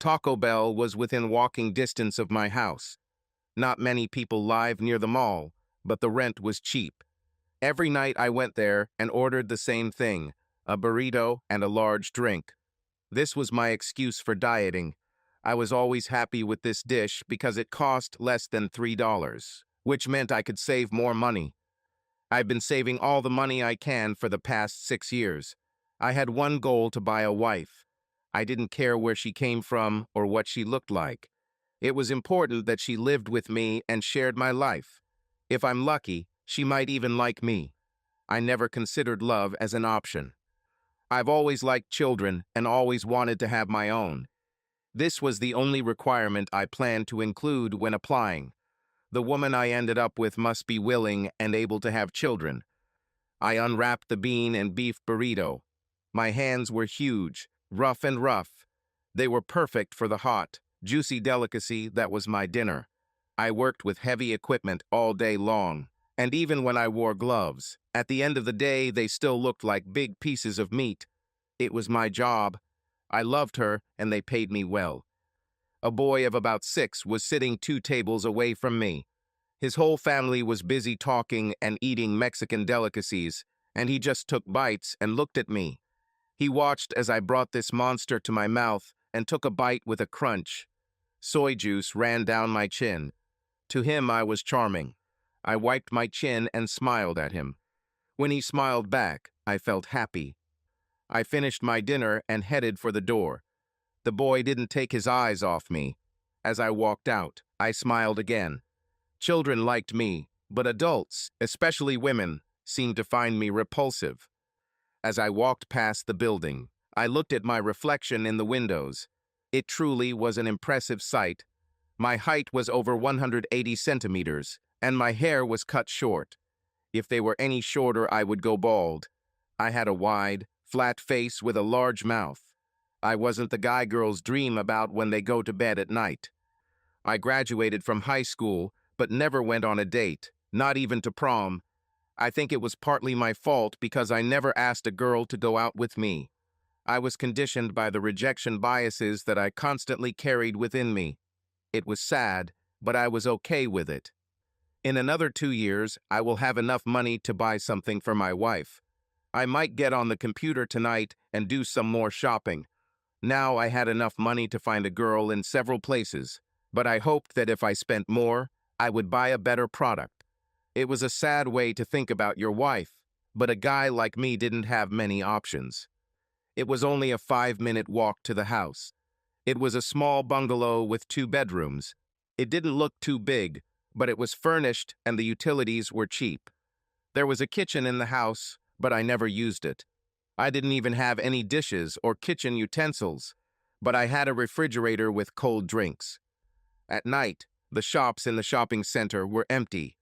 Taco Bell was within walking distance of my house. Not many people live near the mall, but the rent was cheap. Every night I went there and ordered the same thing, a burrito and a large drink. This was my excuse for dieting. I was always happy with this dish because it cost less than $3, which meant I could save more money. I've been saving all the money I can for the past 6 years. I had one goal: to buy a wife. I didn't care where she came from or what she looked like. It was important that she lived with me and shared my life. If I'm lucky, she might even like me. I never considered love as an option. I've always liked children and always wanted to have my own. This was the only requirement I planned to include when applying. The woman I ended up with must be willing and able to have children. I unwrapped the bean and beef burrito. My hands were huge, rough and rough. They were perfect for the hot, juicy delicacy that was my dinner. I worked with heavy equipment all day long, and even when I wore gloves, at the end of the day they still looked like big pieces of meat. It was my job. I loved her, and they paid me well. A boy of about 6 was sitting 2 tables away from me. His whole family was busy talking and eating Mexican delicacies, and he just took bites and looked at me. He watched as I brought this monster to my mouth and took a bite with a crunch. Soy juice ran down my chin. To him, I was charming. I wiped my chin and smiled at him. When he smiled back, I felt happy. I finished my dinner and headed for the door. The boy didn't take his eyes off me. As I walked out, I smiled again. Children liked me, but adults, especially women, seemed to find me repulsive. As I walked past the building, I looked at my reflection in the windows. It truly was an impressive sight. My height was over 180 centimeters, and my hair was cut short. If they were any shorter, I would go bald. I had a wide, flat face with a large mouth. I wasn't the guy girls dream about when they go to bed at night. I graduated from high school, but never went on a date, not even to prom. I think it was partly my fault because I never asked a girl to go out with me. I was conditioned by the rejection biases that I constantly carried within me. It was sad, but I was okay with it. In another 2 years, I will have enough money to buy something for my wife. I might get on the computer tonight and do some more shopping. Now I had enough money to find a girl in several places, but I hoped that if I spent more, I would buy a better product. It was a sad way to think about your wife, but a guy like me didn't have many options. It was only a 5-minute walk to the house. It was a small bungalow with 2 bedrooms. It didn't look too big, but it was furnished and the utilities were cheap. There was a kitchen in the house, but I never used it. I didn't even have any dishes or kitchen utensils, but I had a refrigerator with cold drinks. At night, the shops in the shopping center were empty.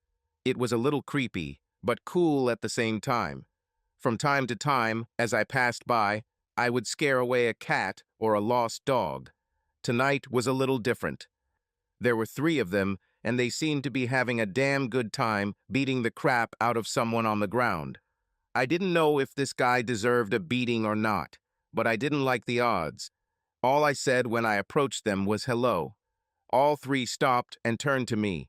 It was a little creepy, but cool at the same time. From time to time, as I passed by, I would scare away a cat or a lost dog. Tonight was a little different. There were 3 of them, and they seemed to be having a damn good time beating the crap out of someone on the ground. I didn't know if this guy deserved a beating or not, but I didn't like the odds. All I said when I approached them was hello. All 3 stopped and turned to me.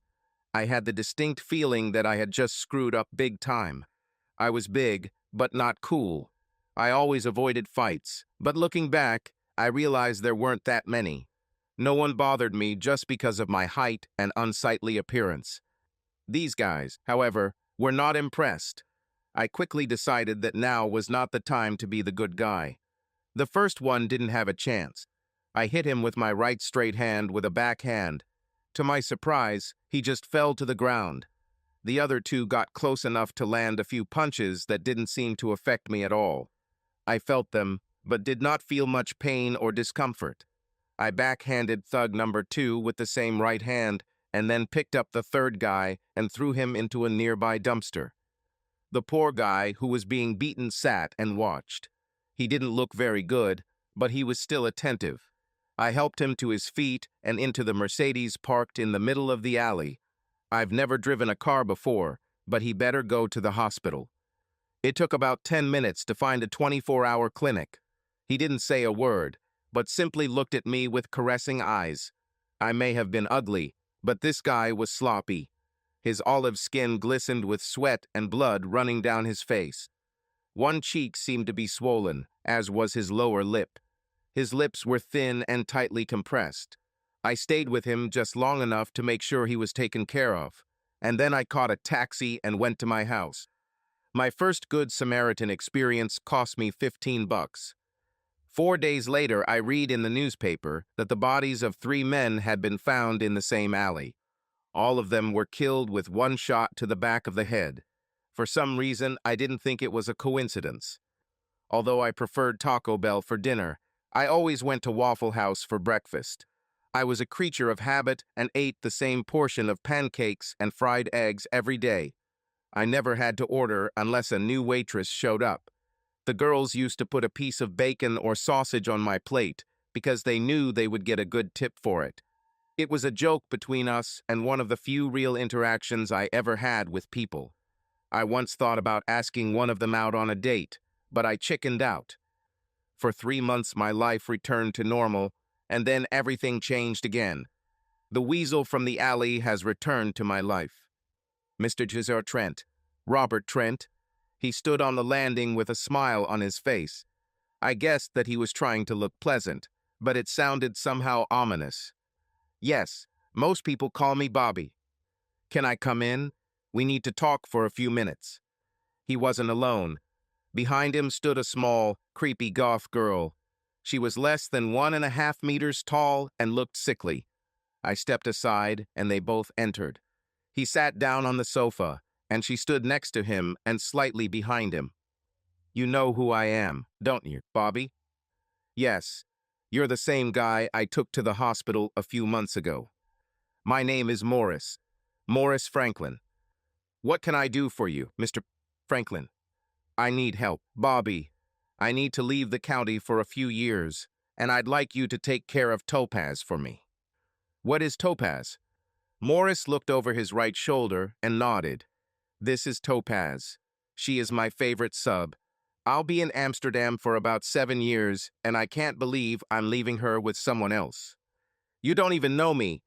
I had the distinct feeling that I had just screwed up big time. I was big, but not cool. I always avoided fights, but looking back, I realized there weren't that many. No one bothered me just because of my height and unsightly appearance. These guys, however, were not impressed. I quickly decided that now was not the time to be the good guy. The first one didn't have a chance. I hit him with my right straight hand with a backhand. To my surprise, he just fell to the ground. The other 2 got close enough to land a few punches that didn't seem to affect me at all. I felt them, but did not feel much pain or discomfort. I backhanded thug number 2 with the same right hand, and then picked up the 3rd guy and threw him into a nearby dumpster. The poor guy who was being beaten sat and watched. He didn't look very good, but he was still attentive. I helped him to his feet and into the Mercedes parked in the middle of the alley. I've never driven a car before, but he better go to the hospital. It took about 10 minutes to find a 24-hour clinic. He didn't say a word, but simply looked at me with caressing eyes. I may have been ugly, but this guy was sloppy. His olive skin glistened with sweat and blood running down his face. One cheek seemed to be swollen, as was his lower lip. His lips were thin and tightly compressed. I stayed with him just long enough to make sure he was taken care of, and then I caught a taxi and went to my house. My first Good Samaritan experience cost me $15. 4 days later, I read in the newspaper that the bodies of 3 men had been found in the same alley. All of them were killed with one shot to the back of the head. For some reason, I didn't think it was a coincidence. Although I preferred Taco Bell for dinner, I always went to Waffle House for breakfast. I was a creature of habit and ate the same portion of pancakes and fried eggs every day. I never had to order unless a new waitress showed up. The girls used to put a piece of bacon or sausage on my plate because they knew they would get a good tip for it. It was a joke between us and one of the few real interactions I ever had with people. I once thought about asking one of them out on a date, but I chickened out. For 3 months, my life returned to normal, and then everything changed again. The weasel from the alley has returned to my life. Mr. Giselle Trent, Robert Trent. He stood on the landing with a smile on his face. I guessed that he was trying to look pleasant, but it sounded somehow ominous. Yes, most people call me Bobby. Can I come in? We need to talk for a few minutes. He wasn't alone. Behind him stood a small, creepy goth girl. She was less than 1.5 meters tall and looked sickly. I stepped aside, and they both entered. He sat down on the sofa, and she stood next to him and slightly behind him. You know who I am, don't you, Bobby? Yes, you're the same guy I took to the hospital a few months ago. My name is Morris. Morris Franklin. What can I do for you, Mr. Franklin? I need help, Bobby. I need to leave the county for a few years, and I'd like you to take care of Topaz for me. What is Topaz? Morris looked over his right shoulder and nodded. This is Topaz. She is my favorite sub. I'll be in Amsterdam for about 7 years, and I can't believe I'm leaving her with someone else. You don't even know me.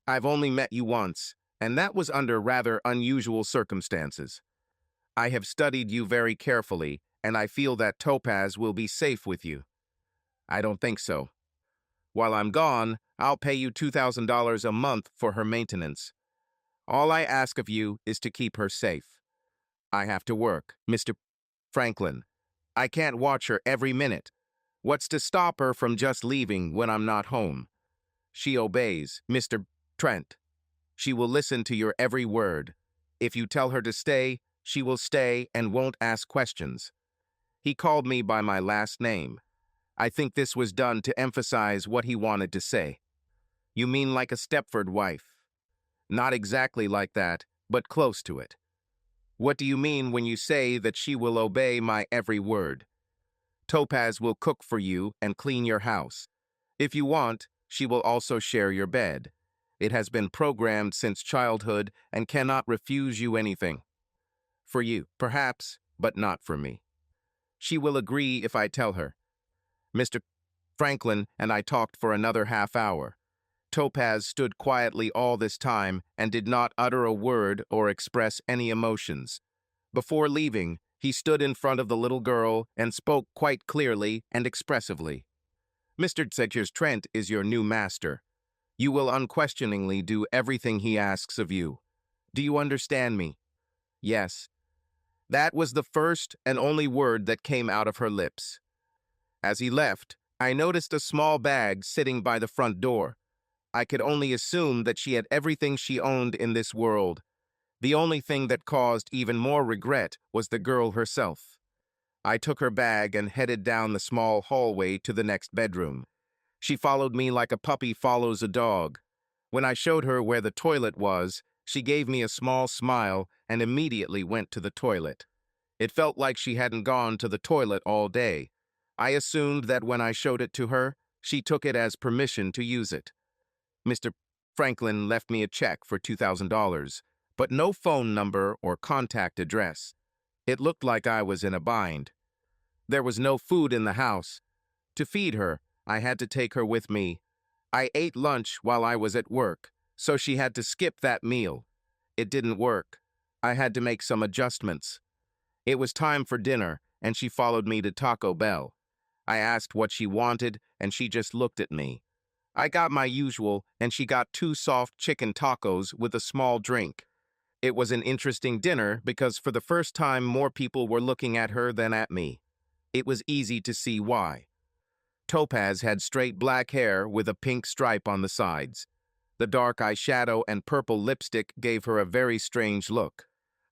I've only met you once, and that was under rather unusual circumstances. I have studied you very carefully, and I feel that Topaz will be safe with you. I don't think so. While I'm gone, I'll pay you $2,000 a month for her maintenance. All I ask of you is to keep her safe. I have to work, Mr. Franklin. I can't watch her every minute. What's to stop her from just leaving when I'm not home? She obeys, Mr. Trent. She will listen to your every word. If you tell her to stay, she will stay and won't ask questions. He called me by my last name. I think this was done to emphasize what he wanted to say. You mean like a Stepford wife? Not exactly like that, but close to it. What do you mean when you say that she will obey my every word? Topaz will cook for you and clean your house. If you want, she will also share your bed. It has been programmed since childhood and cannot refuse you anything. For you, perhaps, but not for me. She will agree if I tell her. Mr. Franklin and I talked for another half hour. Topaz stood quietly all this time and did not utter a word or express any emotions. Before leaving, he stood in front of the little girl and spoke quite clearly and expressively. Mr. Giselle Trent is your new master. You will unquestioningly do everything he asks of you. Do you understand me? Yes. That was the first and only word that came out of her lips. As he left, I noticed a small bag sitting by the front door. I could only assume that she had everything she owned in this world. The only thing that caused even more regret was the girl herself. I took her bag and headed down the small hallway to the next bedroom. She followed me like a puppy follows a dog. When I showed her where the toilet was, she gave me a small smile and immediately went to the toilet. It felt like she hadn't gone to the toilet all day. I assumed that when I showed it to her, she took it as permission to use it. Mr. Franklin left me a check for $2,000, but no phone number or contact address. It looked like I was in a bind. There was no food in the house. To feed her, I had to take her with me. I ate lunch while I was at work, so she had to skip that meal. It didn't work. I had to make some adjustments. It was time for dinner, and she followed me to Taco Bell. I asked what she wanted, and she just looked at me. I got my usual, and she got 2 soft chicken tacos with a small drink. It was an interesting dinner because for the first time more people were looking at her than at me. It was easy to see why. Topaz had straight black hair with a pink stripe on the sides. The dark eyeshadow and purple lipstick gave her a very strange look.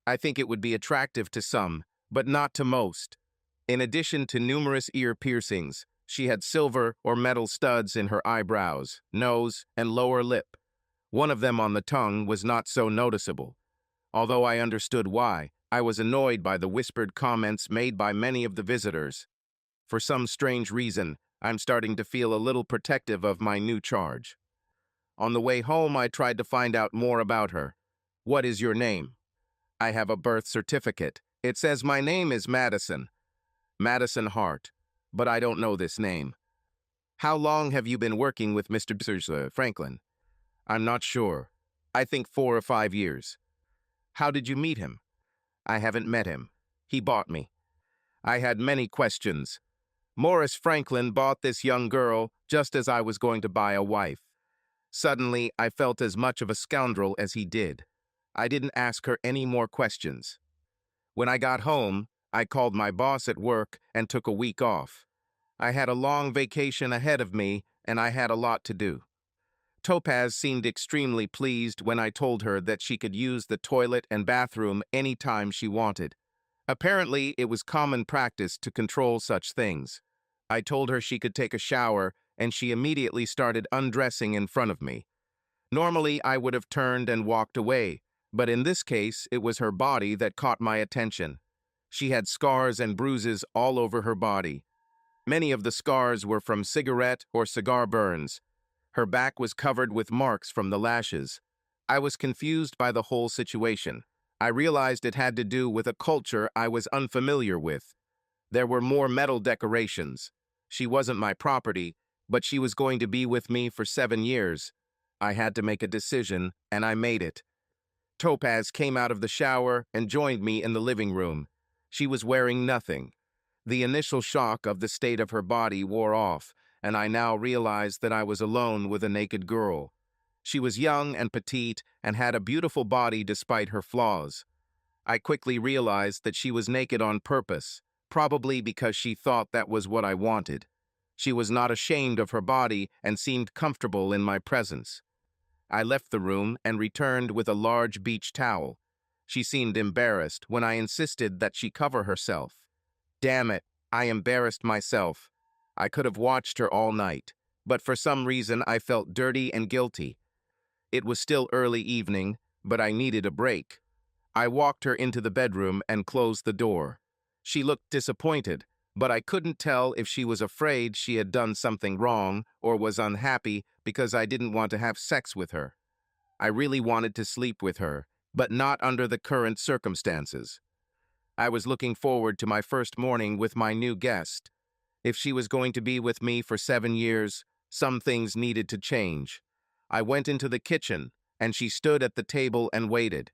I think it would be attractive to some, but not to most. In addition to numerous ear piercings, she had silver or metal studs in her eyebrows, nose, and lower lip. One of them on the tongue was not so noticeable. Although I understood why, I was annoyed by the whispered comments made by many of the visitors. For some strange reason, I'm starting to feel a little protective of my new charge. On the way home, I tried to find out more about her. What is your name? I have a birth certificate. It says my name is Madison. Madison Hart. But I don't know this name. How long have you been working with Mr. Franklin? I'm not sure. I think 4 or 5 years. How did you meet him? I haven't met him. He bought me. I had many questions. Morris Franklin bought this young girl just as I was going to buy a wife. Suddenly, I felt as much of a scoundrel as he did. I didn't ask her any more questions. When I got home, I called my boss at work and took a week off. I had a long vacation ahead of me, and I had a lot to do. Topaz seemed extremely pleased when I told her that she could use the toilet and bathroom anytime she wanted. Apparently, it was common practice to control such things. I told her she could take a shower, and she immediately started undressing in front of me. Normally, I would have turned and walked away, but in this case, it was her body that caught my attention. She had scars and bruises all over her body. Many of the scars were from cigarette or cigar burns. Her back was covered with marks from the lashes. I was confused by the whole situation. I realized it had to do with a culture I was unfamiliar with. There were more metal decorations. She wasn't my property, but she was going to be with me for 7 years. I had to make a decision, and I made it. Topaz came out of the shower and joined me in the living room. She was wearing nothing. The initial shock of the state of her body wore off, and I now realized that I was alone with a naked girl. She was young and petite and had a beautiful body despite her flaws. I quickly realized that she was naked on purpose, probably because she thought that was what I wanted. She was not ashamed of her body and seemed comfortable in my presence. I left the room and returned with a large beach towel. She seemed embarrassed when I insisted that she cover herself. Damn it, I embarrassed myself. I could have watched her all night, but for some reason I felt dirty and guilty. It was still early evening, but I needed a break. I walked her into the bedroom and closed the door. She looked disappointed, but I couldn't tell if she was afraid she had done something wrong or was unhappy because I didn't want to have sex with her. I really wanted to sleep with her, but not under the current circumstances. I was looking forward to my first morning with my new guest. If she was going to be with me for 7 years, some things needed to change. I went into the kitchen, and she stood at the table and waited.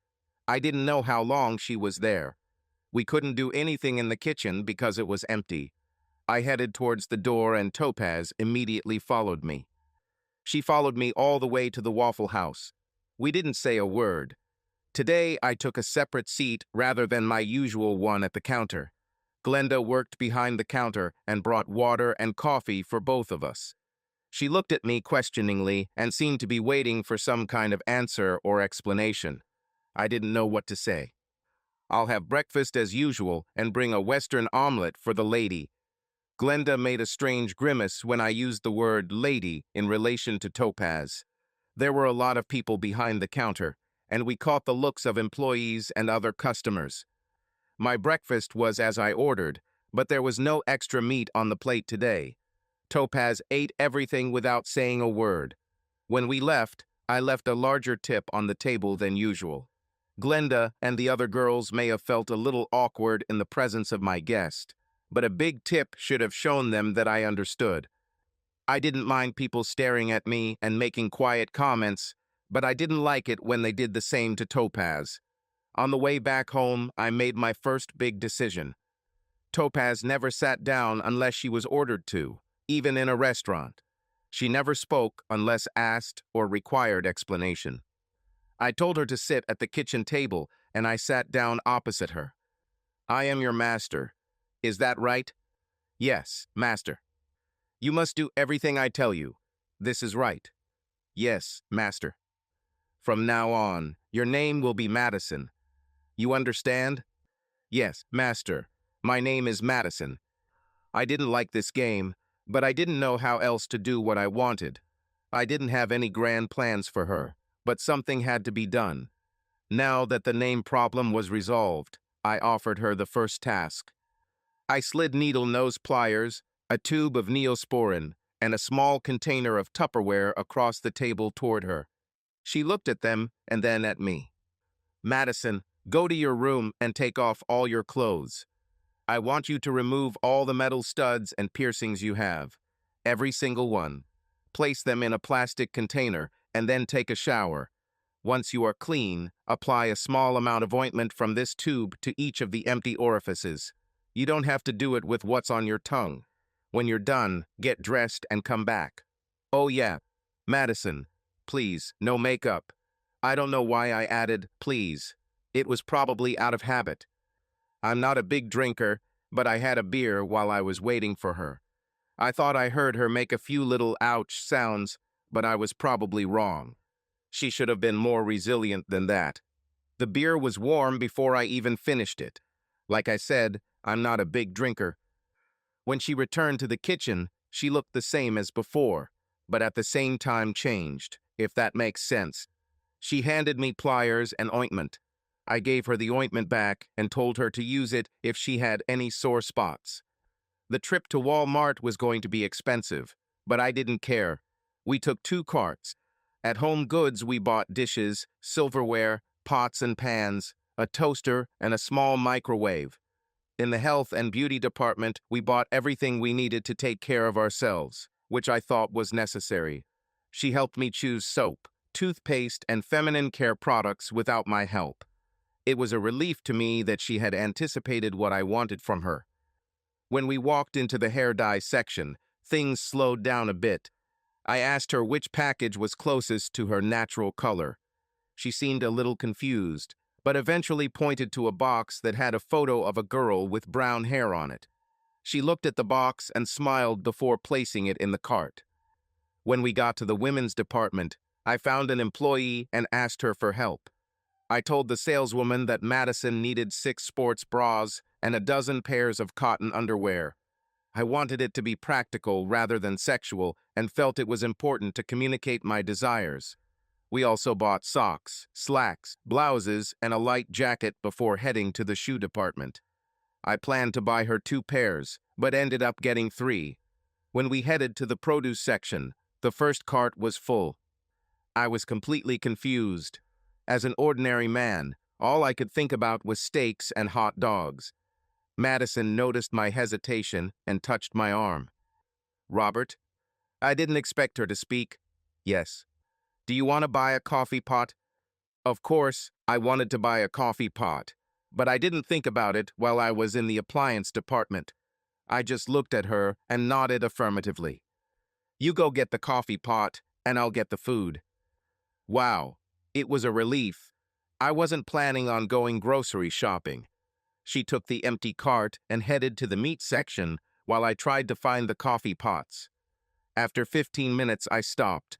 I didn't know how long she was there. We couldn't do anything in the kitchen because it was empty. I headed towards the door and Topaz immediately followed me. She followed me all the way to the Waffle House. We didn't say a word. Today, I took a separate seat rather than my usual one at the counter. Glenda worked behind the counter and brought water and coffee for both of us. She looked at me questioningly and seemed to be waiting for some kind of answer or explanation. I didn't know what to say. I'll have breakfast as usual and bring a Western omelet for the lady. Glenda made a strange grimace when I used the word lady in relation to Topaz. There were a lot of people behind the counter, and we caught the looks of employees and other customers. My breakfast was as I ordered, but there was no extra meat on the plate today. Topaz ate everything without saying a word. When we left, I left a larger tip on the table than usual. Glenda and the other girls may have felt a little awkward in the presence of my guest, but a big tip should have shown them that I understood. I didn't mind people staring at me and making quiet comments, but I didn't like it when they did the same to Topaz. On the way back home, I made my first big decision. Topaz never sat down unless she was ordered to, even in a restaurant. She never spoke unless asked or required explanation. I told her to sit at the kitchen table, and I sat down opposite her. I am your master. Is that right? Yes, master. You must do everything I tell you. This is right. Yes, master. From now on, your name will be Madison. You understand? Yes, master. My name is Madison. I didn't like this game, but I didn't know how else to do what I wanted. I didn't have any grand plans for her, but something had to be done. Now that the name problem was resolved, I offered her the first task. I slid needle nose pliers, a tube of Neosporin, and a small container of Tupperware across the table toward her. She looked at them and then at me. Madison, go to your room and take off all your clothes. I want you to remove all the metal studs and piercings you have. Every single one. Place them in a plastic container and then take a shower. Once you are clean, apply a small amount of ointment from this tube to each of the empty orifices. You don't have to do it with what's on your tongue. When you're done, get dressed and come back. Oh yeah, Madison, please, no makeup. I don't know why I added please. It was probably out of habit. I'm not a big drinker, but I had a beer while I was waiting for her. I thought I heard her make a few little ouch sounds, but I was probably wrong. She should have been more resilient than that. The beer was warm before I even finished it. Like I said, I'm not a big drinker. When she returned to the kitchen, she looked the same as before, but at the same time changed, if that makes sense. She handed me pliers and ointment. I gave her the ointment back and told her to use it if she had any sore spots. The trip to Walmart was going to be expensive, but I didn't care. We took 2 carts. At Home Goods, we bought dishes, silverware, pots and pans, a toaster, and a small microwave. In the health and beauty department, we bought everything we needed to take care of ourselves, which I thought was necessary. She helped me choose soap, toothpaste, and feminine care products without my help. It was a relief to me that she had anticipated what I wanted from her. When we walked into the hair dye section, things slowed down a bit. I asked her which package was closest to her natural color. She seemed a little confused, but eventually pointed to a box that had a photo of a girl with brown hair on it. She looked at the box and smiled before placing it in the cart. When we got to the women's department, I found an employee and asked her for help. I told the saleswoman that Madison needed 6 sports bras and a dozen pairs of cotton underwear. I wanted it to be practical rather than sexual and felt it was important to communicate my desires. We also bought socks, slacks, blouses, and a light jacket before heading to the shoe department. I planned to buy her 2 pairs, but ended up getting 3. When we headed to the produce section, the first cart was full. I was completely confused. As an ordinary man, all I could think about was steaks and hot dogs. Madison noticed my hesitation and touched my arm. Robert? I didn't expect her to speak. Yes. Do you want to buy a coffee pot? Of course, I wanted to buy a coffee pot, but I didn't think about it while I was in the appliance department. I just looked at her and nodded affirmatively. You go get the coffee pot, and I'll get the food. Wow, it was a relief. I wasn't planning on going grocery shopping. She took the empty cart and headed to the meat section while I tried to find the coffee pots. After 15 minutes, I stopped.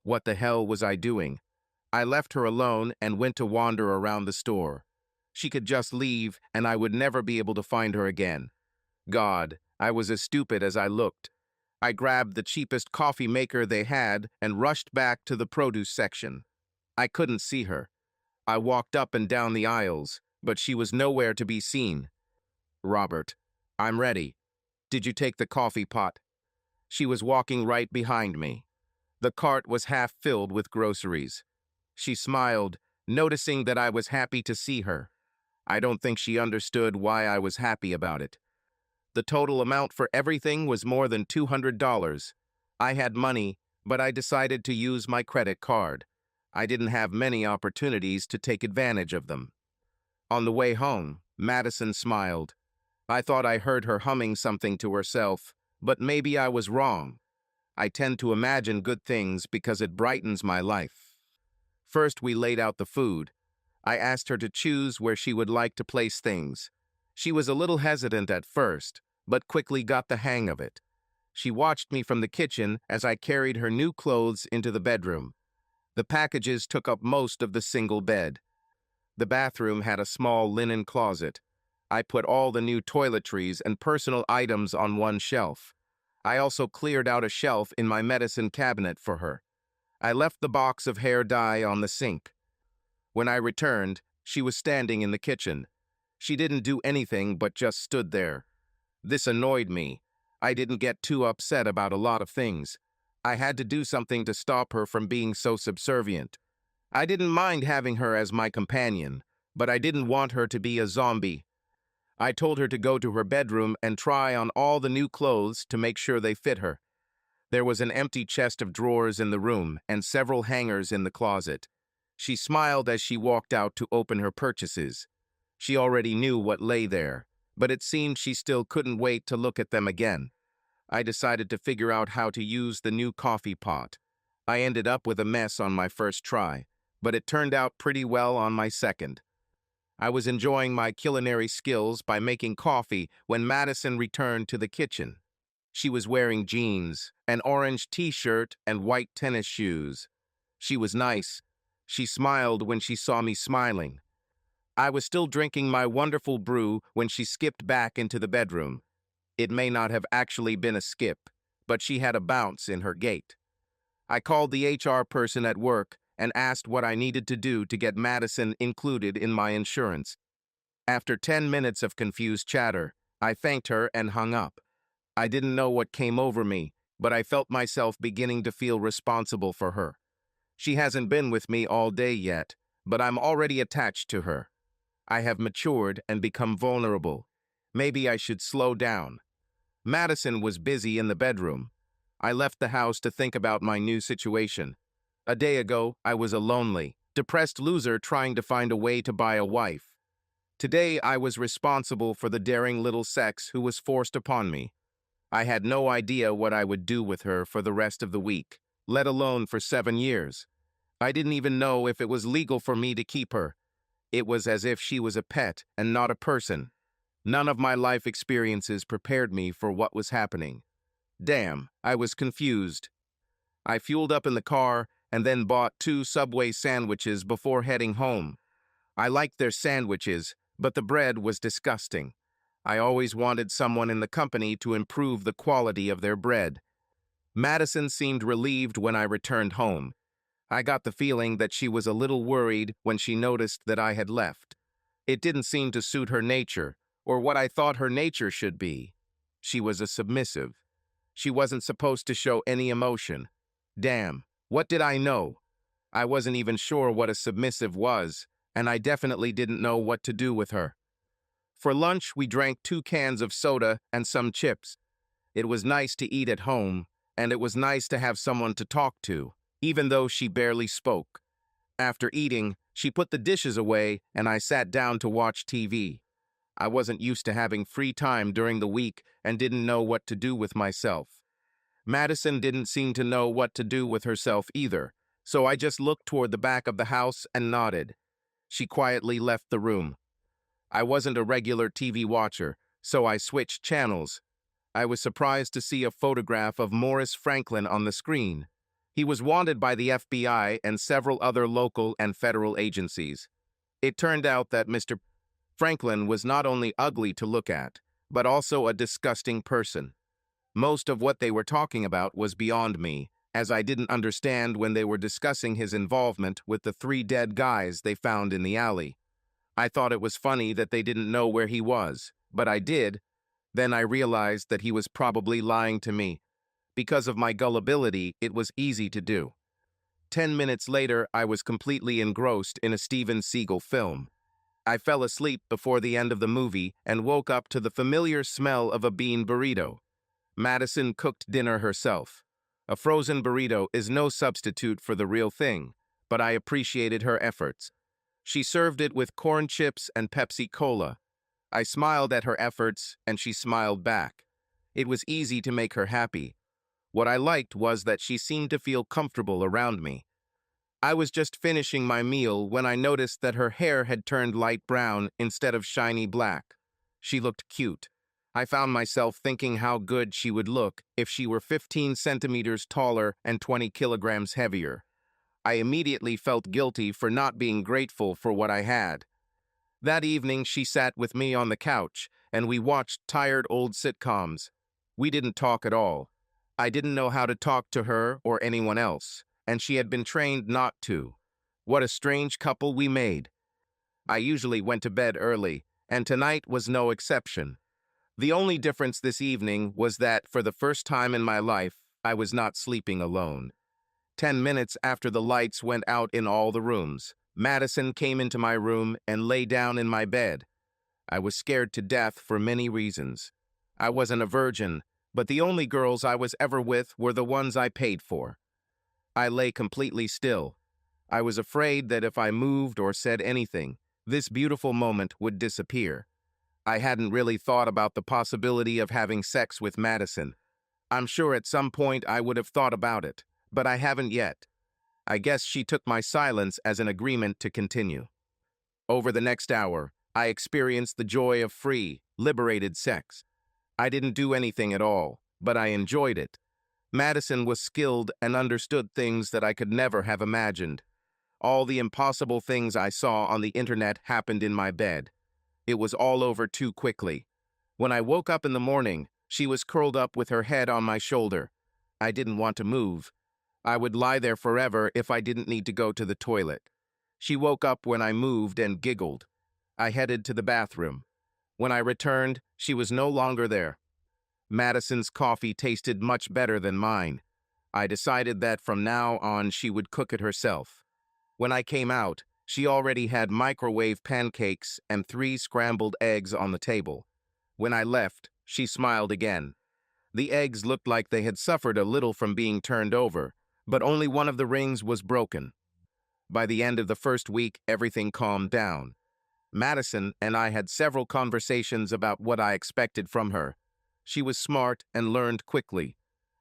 What the hell was I doing? I left her alone and went to wander around the store. She could just leave, and I would never be able to find her again. God, I was as stupid as I looked. I grabbed the cheapest coffee maker they had and rushed back to the produce section. I couldn't see her. I walked up and down the aisles, but she was nowhere to be seen. Robert, I'm ready. Did you take the coffee pot? She was walking right behind me. The cart was half filled with groceries. She smiled, noticing that I was happy to see her. I don't think she understood why I was happy about it. The total amount for everything was more than $200. I had money, but I decided to use my credit card. I didn't have many opportunities to take advantage of them. On the way home, Madison smiled. I thought I heard her humming something to herself, but maybe I was wrong. I tend to imagine good things because it brightens my life. First, we laid out the food. I asked her to choose where she would like to place things. She was a little hesitant at first, but quickly got the hang of it. She watched me from the kitchen as I carried her new clothes into the bedroom. The packages took up most of the single bed. The bathroom had a small linen closet. I put all the new toiletries and personal items on one shelf. I also cleared out a shelf in my medicine cabinet for her. I left the box of hair dye on the sink. When I returned, she was standing in the kitchen. She didn't do anything but just stood there. This annoyed me. I didn't get too upset about a lot of things. I had to do something to stop her from being so subservient. I didn't mind having her as my companion, but I didn't want her to be a zombie. I told her to go to her bedroom and try on all the new clothes to make sure they fit her. There was an empty chest of drawers in the room and several hangers in the closet. She smiled as she walked out to open her purchases. She already knew what lay there, but it seemed she still couldn't wait to look at them again. I decided to figure out how to use the new coffee pot. I ended up with a mess on my first try, but it turned out pretty well on my second. I was enjoying my culinary skills by making coffee when Madison returned to the kitchen. She was wearing jeans, an orange t-shirt, and white tennis shoes. She was nice. She smiled when she saw me smiling. I was still drinking my wonderful brew when she skipped back into the bedroom. It may not have actually been a skip, but she had a bounce in her gait. I called the HR person at work and asked what I needed to do to get Madison included in my insurance. After 10 minutes of confused chatter, I thanked her and hung up. I didn't know what came over me, but I felt myself beginning to feel responsible for her. She hasn't been with me all day yet, but I'm already attached to her. I have matured and become vulnerable. Maybe I should slow down. Madison was busy in the bedroom. I left the house to think about my new situation. A day ago, I was a lonely, depressed loser trying to find a way to buy a wife. Today, I was responsible for the daring little sex who was forced upon me. I had no idea what I would do with her for the rest of the week, let alone for 7 years. I didn't even know if it was legal for me to keep her. It was as if she was a pet and not a person. None of my life experiences prepared me for what was happening. Damn, I was confused. I fueled up in the car and then bought 2 Subway sandwiches before heading home. I liked their sandwiches, but the bread was disgusting. I always wanted someone in the company to improve the quality of their bread. Madison seemed relieved when I returned home. I got the feeling that she was a little worried when she noticed that I had left. It didn't seem to suit her nature, or what I thought her nature should be. She was a submissive. She wasn't supposed to show any emotion. Damn, what did I know? I wasn't even sure what a submissive was, and I definitely didn't know what to do with her. For lunch, we drank 2 cans of soda and some chips. It was nice to eat at home, and it was nice to have someone to talk to, even though she barely spoke. After eating, she put the dishes away, and I sat down to watch TV. I wasn't used to having free time during the week and didn't know what to do with myself. Madison didn't seem to know what to do with herself either, so I just looked toward the back of the house and nodded. She quietly left the room. I wasn't a regular TV watcher, so I switched channels. I was surprised to see a photograph of Morris Franklin on the screen. He was wanted by the FBI and several other local and federal agencies. It turned out that Mr. Franklin was not only ugly to look at, but also a disgusting person. Most of what they were talking about was beyond me, as I didn't understand when they were discussing his involvement with the 3 dead guys they found in the alley. I thought it was funny that they didn't know where he was, but I did. Then I realized that he was probably lying to me. Because of my gullibility, it was easy to do. 10 minutes later, I was completely engrossed in a Steven Seagal film. I fell asleep before the end of the movie and woke up to the familiar smell of a bean burrito. Madison cooked dinner herself. A frozen burrito is no substitute for the real thing, but I appreciated her efforts. She served it with corn chips and Pepsi Cola. I smiled at her efforts, and she smiled back. It was easy to make her happy. What I liked was that she seemed to feel comfortable around me. I was just finishing my meal when I noticed that her hair had turned light brown instead of shiny black. She looked cute. I found myself thinking how good she would look if she were 15 centimeters taller and 20 kilograms heavier. I immediately felt guilty for not being grateful for what I had. That evening, she sat with me on the couch, and we watched tired old sitcoms. We didn't talk at all. I didn't know how to talk to her or anyone else, and she had been trained not to. What a strange couple we made. I usually went to bed early, and tonight was no exception. The only difference this evening was that, for the first time in my life, I was not sleeping alone. 10 minutes after the lights went out in all the rooms, Madison came into my room and lay down in my bed. I was scared to death for many reasons. I wasn't a virgin, but the only girls I was ever with were the ones I paid for. I lay completely still. I was afraid that if I moved or said anything, this beautiful moment would disappear. I hadn't really thought about the possibility of having sex with Madison. I'm sure at some point I would have thought about it, but I haven't yet. I guess she took my silence as an agreement to continue. Over the next hour, I experienced the joy of free, liberated sex. I didn't do anything at all, but I enjoyed it. Madison was skilled and understood things that I could never have imagined. All the impossible things I saw on the internet happened in my bed. It was all over too quickly. When I woke up in the morning, she was curled up with her head on my shoulder. I didn't want to move. I would lie there forever if I didn't need to go to the toilet. She woke up when I moved and giggled. I headed to the bathroom. When I returned, she was no longer there. Madison's coffee tasted much better than mine. I decided that from now on she would cook it herself. When I came out, she already had microwave pancakes and 3 scrambled eggs on the table. When I left, she smiled again. The eggs looked like they had suffered a little from being turned over, but only one of the rings was broken. By the end of the first week, everything calmed down. Madison and I had several conversations about what I expected from her. She was smart and learned quickly.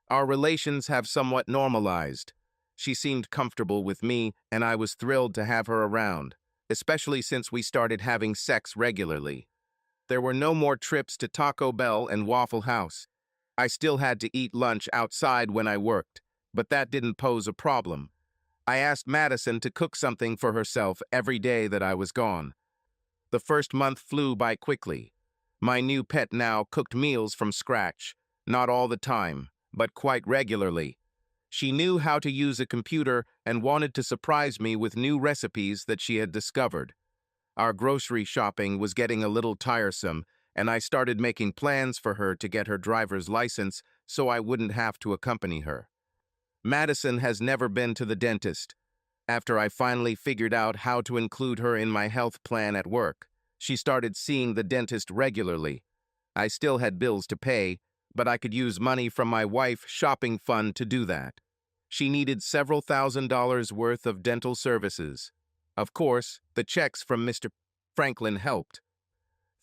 Our relations have somewhat normalized. She seemed comfortable with me, and I was thrilled to have her around, especially since we started having sex regularly. There were no more trips to Taco Bell and Waffle House. I still had to eat lunch outside when I worked, but that didn't pose a problem. I asked Madison to cook something for herself every day that I was gone. The first month flew by quickly. My new pet now cooked meals from scratch, not all the time, but quite regularly. She knew how to use a computer and wanted to surprise me with new recipes that she had discovered. Our grocery shopping was getting a little tiresome, and I started making plans for her to get her driver's license so I wouldn't have to accompany her. Madison has never been to the dentist. After I finally figured out how to include her in my health plan at work, she started seeing the dentist regularly. I still had bills to pay, but I could use money from my wife's shopping fund to do that. She needed several $1,000s worth of dental services. Of course, the checks from Mr. Franklin helped.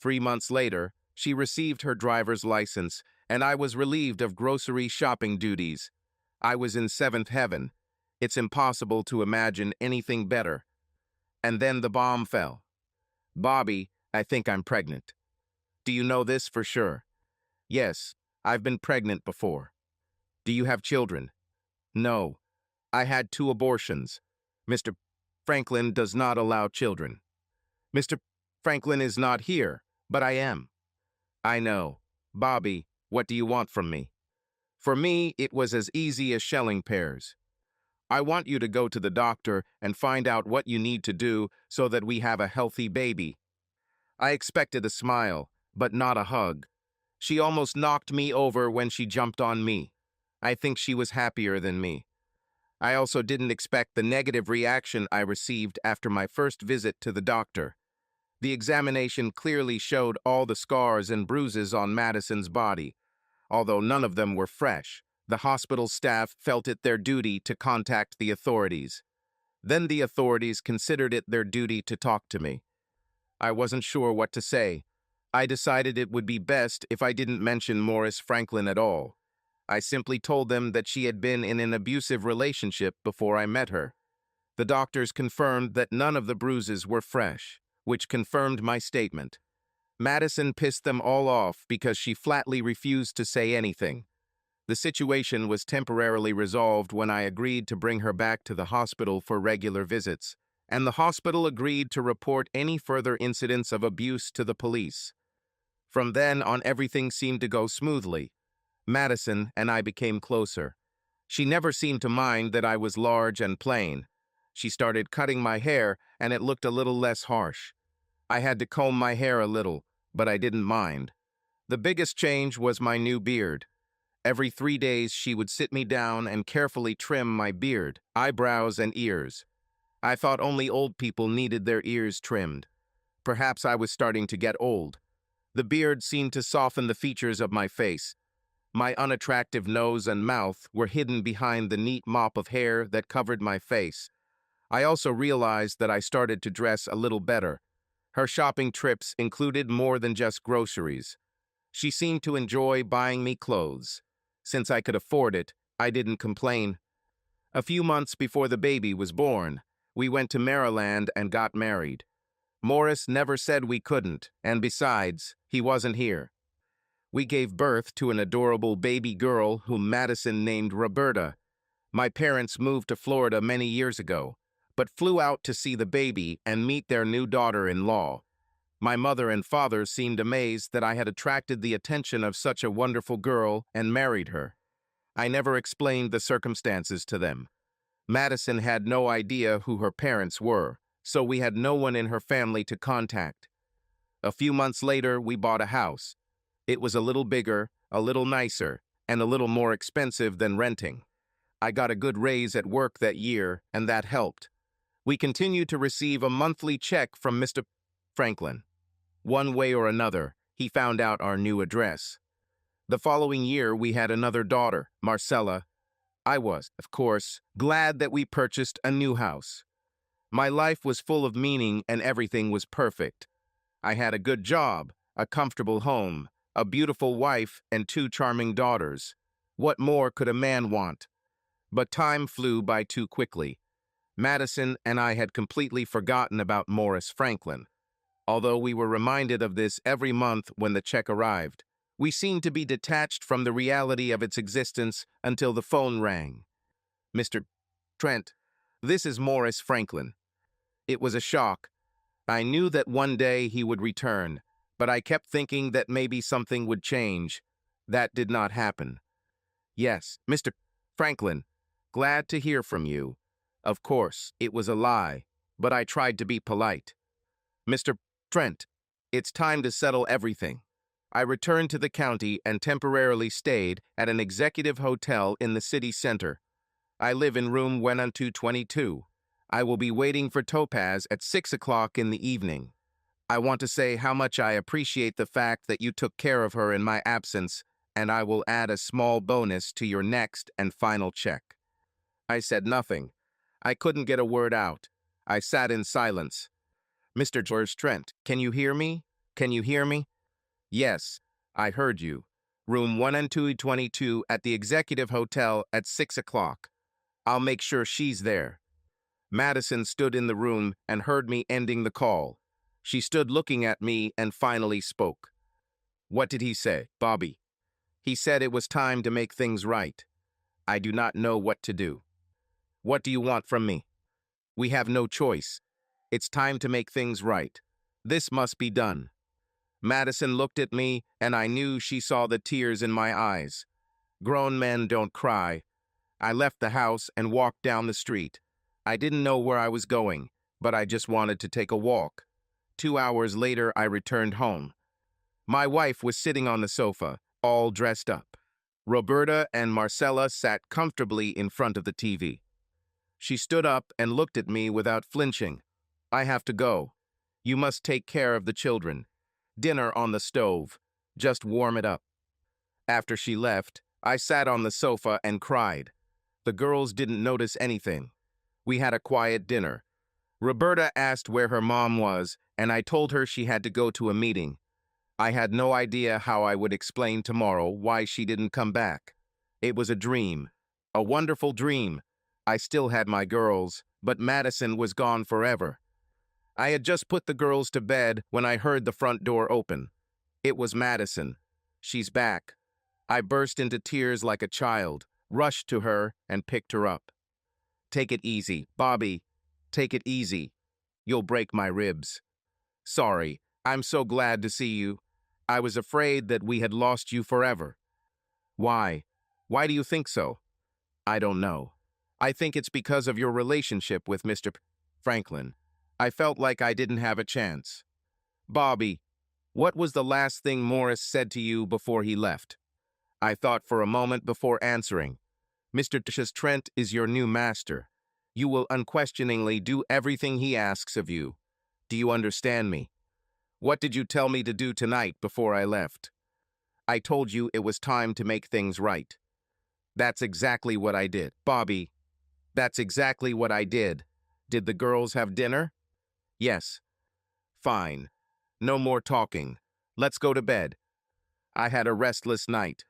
3 months later, she received her driver's license, and I was relieved of grocery shopping duties. I was in seventh heaven. It's impossible to imagine anything better. And then the bomb fell. Bobby, I think I'm pregnant. Do you know this for sure? Yes, I've been pregnant before. Do you have children? No. I had 2 abortions. Mr. Franklin does not allow children. Mr. Franklin is not here, but I am. I know. Bobby, what do you want from me? For me, it was as easy as shelling pears. I want you to go to the doctor and find out what you need to do so that we have a healthy baby. I expected a smile, but not a hug. She almost knocked me over when she jumped on me. I think she was happier than me. I also didn't expect the negative reaction I received after my first visit to the doctor. The examination clearly showed all the scars and bruises on Madison's body, although none of them were fresh, The hospital staff felt it their duty to contact the authorities. Then the authorities considered it their duty to talk to me. I wasn't sure what to say. I decided it would be best if I didn't mention Morris Franklin at all. I simply told them that she had been in an abusive relationship before I met her. The doctors confirmed that none of the bruises were fresh, which confirmed my statement. Madison pissed them all off because she flatly refused to say anything. The situation was temporarily resolved when I agreed to bring her back to the hospital for regular visits, and the hospital agreed to report any further incidents of abuse to the police. From then on, everything seemed to go smoothly. Madison and I became closer. She never seemed to mind that I was large and plain. She started cutting my hair, and it looked a little less harsh. I had to comb my hair a little, but I didn't mind. The biggest change was my new beard. Every 3 days, she would sit me down and carefully trim my beard, eyebrows, and ears. I thought only old people needed their ears trimmed. Perhaps I was starting to get old. The beard seemed to soften the features of my face. My unattractive nose and mouth were hidden behind the neat mop of hair that covered my face. I also realized that I started to dress a little better. Her shopping trips included more than just groceries. She seemed to enjoy buying me clothes. Since I could afford it, I didn't complain. A few months before the baby was born, we went to Maryland and got married. Morris never said we couldn't, and besides, he wasn't here. We gave birth to an adorable baby girl whom Madison named Roberta. My parents moved to Florida many years ago, but flew out to see the baby and meet their new daughter-in-law. My mother and father seemed amazed that I had attracted the attention of such a wonderful girl and married her. I never explained the circumstances to them. Madison had no idea who her parents were, so we had no one in her family to contact. A few months later, we bought a house. It was a little bigger, a little nicer, and a little more expensive than renting. I got a good raise at work that year, and that helped. We continued to receive a monthly check from Mr. Franklin. One way or another, he found out our new address. The following year, we had another daughter, Marcella. I was, of course, glad that we purchased a new house. My life was full of meaning and everything was perfect. I had a good job, a comfortable home, a beautiful wife, and 2 charming daughters. What more could a man want? But time flew by too quickly. Madison and I had completely forgotten about Morris Franklin. Although we were reminded of this every month when the check arrived, we seemed to be detached from the reality of its existence until the phone rang. "Mr. Trent, this is Morris Franklin." It was a shock. I knew that one day he would return, but I kept thinking that maybe something would change. That did not happen. "Yes, Mr. Franklin, glad to hear from you." Of course, it was a lie, but I tried to be polite. "Mr. Trent, it's time to settle everything." I returned to the county and temporarily stayed at an executive hotel in the city center. I live in room 1222. I will be waiting for Topaz at 6 o'clock in the evening. I want to say how much I appreciate the fact that you took care of her in my absence, and I will add a small bonus to your next and final check. I said nothing. I couldn't get a word out. I sat in silence. "Mr. George Trent, can you hear me? Can you hear me?" "Yes, I heard you. Room 1222 at the Executive Hotel at 6 o'clock. I'll make sure she's there." Madison stood in the room and heard me ending the call. She stood looking at me and finally spoke. "What did he say, Bobby?" "He said it was time to make things right. I do not know what to do." "What do you want from me?" "We have no choice. It's time to make things right. This must be done." Madison looked at me, and I knew she saw the tears in my eyes. Grown men don't cry. I left the house and walked down the street. I didn't know where I was going, but I just wanted to take a walk. 2 hours later, I returned home. My wife was sitting on the sofa, all dressed up. Roberta and Marcella sat comfortably in front of the TV. She stood up and looked at me without flinching. "I have to go. You must take care of the children. Dinner on the stove. Just warm it up." After she left, I sat on the sofa and cried. The girls didn't notice anything. We had a quiet dinner. Roberta asked where her mom was, and I told her she had to go to a meeting. I had no idea how I would explain tomorrow why she didn't come back. It was a dream. A wonderful dream. I still had my girls, but Madison was gone forever. I had just put the girls to bed when I heard the front door open. It was Madison. She's back. I burst into tears like a child, rushed to her, and picked her up. "Take it easy, Bobby. Take it easy. You'll break my ribs." "Sorry. I'm so glad to see you. I was afraid that we had lost you forever." "Why? Why do you think so?" "I don't know. I think it's because of your relationship with Mr. Franklin. I felt like I didn't have a chance." "Bobby, what was the last thing Morris said to you before he left?" I thought for a moment before answering. "Mr. Trent is your new master. You will unquestioningly do everything he asks of you. Do you understand me?" "What did you tell me to do tonight before I left?" "I told you it was time to make things right." "That's exactly what I did." "Bobby, that's exactly what I did. Did the girls have dinner?" "Yes." "Fine. No more talking. Let's go to bed." I had a restless night.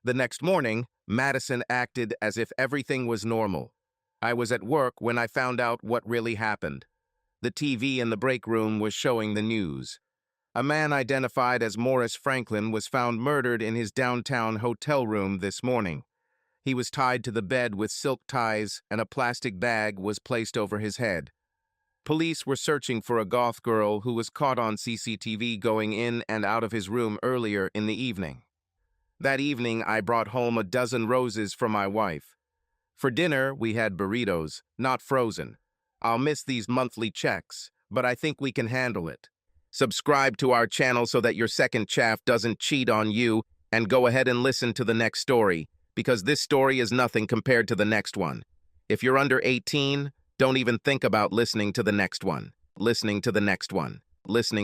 The next morning, Madison acted as if everything was normal. I was at work when I found out what really happened. The TV in the break room was showing the news. A man identified as Morris Franklin was found murdered in his downtown hotel room this morning. He was tied to the bed with silk ties, and a plastic bag was placed over his head. Police were searching for a goth girl who was caught on CCTV going in and out of his room earlier in the evening. That evening, I brought home a dozen roses for my wife. For dinner, we had burritos, not frozen. I'll miss these monthly checks, but I think we can handle it. Subscribe to our channel so that your second chaff doesn't cheat on you, and go ahead and listen to the next story, because this story is nothing compared to the next one. If you're under 18, don't even think about listening to the next one. Listening to the next one. Listening